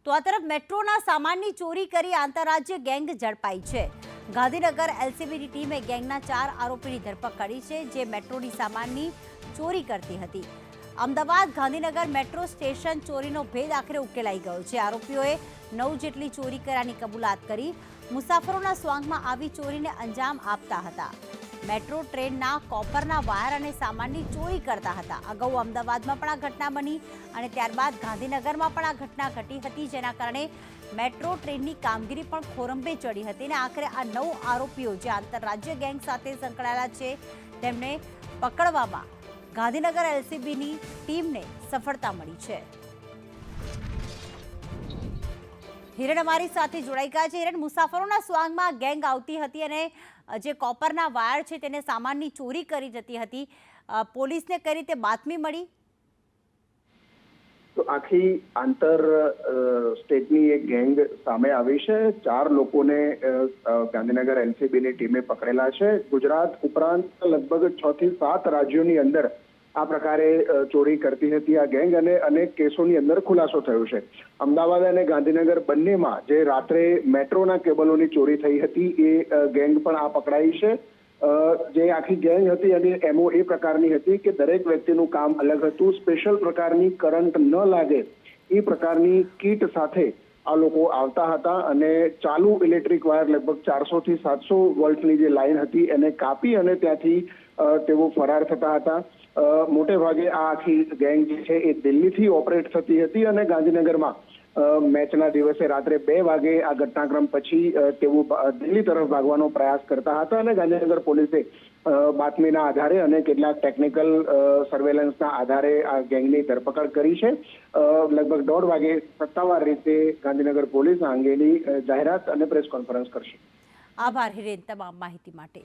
તો આ તરફ મેટ્રોના સામાનની ચોરી કરી આંતરરાજ્ય ગેંગ ઝડપાઈ છે। ગાંધીનગર એલસીબીની ટીમે ગેંગના 4 આરોપીની ધરપકડ કરી છે, જે મેટ્રોની સામાનની ચોરી કરતી હતી। અમદાવાદ ગાંધીનગર મેટ્રો સ્ટેશન ચોરીનો ભેદ આખરે ઉકેલાઈ ગયો છે। આરોપીઓએ 9 જેટલી ચોરી કર્યાની કબૂલાત કરી મુસાફરોના સ્વાંગમાં આવી ચોરીને અંજામ આપતા હતા। મેટ્રો ટ્રેનના કોપરના વાયર અને સામાનની ચોરી કરતા હતા। અગાઉ અમદાવાદમાં પણ આ ઘટના બની અને ત્યારબાદ ગાંધીનગરમાં પણ આ ઘટના ઘટી હતી, જેના કારણે મેટ્રો ટ્રેનની કામગીરી પણ ખોરંભે ચડી હતી અને આખરે આ 9 આરોપીઓ જે આંતરરાજ્ય ગેંગ સાથે સંકળાયેલા છે તેમને પકડવામાં ગાંધીનગર એલસીબીની ટીમને સફળતા મળી છે। હિરણ અમારી સાથે જોડાઈ ગયા છે। હિરણ, મુસાફરોના સ્વાંગમાં ગેંગ આવતી હતી અને જે કોપરના વાયર છે તેને સામાનની ચોરી કરી જતી હતી। પોલીસને કઈ રીતે બાતમી મળી? તો આખી આંતર સ્ટેટની એક ગેંગ સામે આવી છે। 4 લોકોને ગાંધીનગર એલસીબીની ટીમે પકડેલા છે। ગુજરાત ઉપરાંત લગભગ 6 થી 7 રાજ્યોની અંદર આ પ્રકારે ચોરી કરતી હતી આ ગેંગ અને અનેક કેસોની અંદર ખુલાસો થયો છે। અમદાવાદ અને ગાંધીનગર બંનેમાં જે રાત્રે મેટ્રોના કેબલોની ચોરી થઈ હતી એ ગેંગ પણ આ પકડાઈ છે। જે આખી ગેંગ હતી અને એમઓ એ પ્રકારની હતી કે દરેક વ્યક્તિનું કામ અલગ હતું। સ્પેશિયલ પ્રકારની કરંટ ન લાગે એ પ્રકારની કીટ સાથે આ લોકો આવતા હતા અને ચાલુ ઇલેક્ટ્રિક વાયર લગભગ 400 થી 700 વોલ્ટની જે લાઈન હતી એને કાપી અને ત્યાંથી તેઓ ફરાર થતા હતા। મોટે ભાગે આ આખી ગેંગ જે છે એ દિલ્હીથી ઓપરેટ થતી હતી અને ગાંધીનગરમાં મેચના દિવસે રાત્રે 2 વાગે આ ઘટનાક્રમ પછી તેઓ દિલ્હી તરફ ભાગવાનો પ્રયાસ કરતા હતા અને ગાંધીનગર પોલીસે બાતમીના આધારે અને કેટલાક ટેકનિકલ સર્વેલન્સના આધારે આ ગેંગની ધરપકડ કરી છે। લગભગ 1:30 વાગે સત્તાવાર રીતે ગાંધીનગર પોલીસ આ અંગેની જાહેરાત અને પ્રેસ કોન્ફરન્સ કરશે। આભાર હિરેન તમામ માહિતી માટે।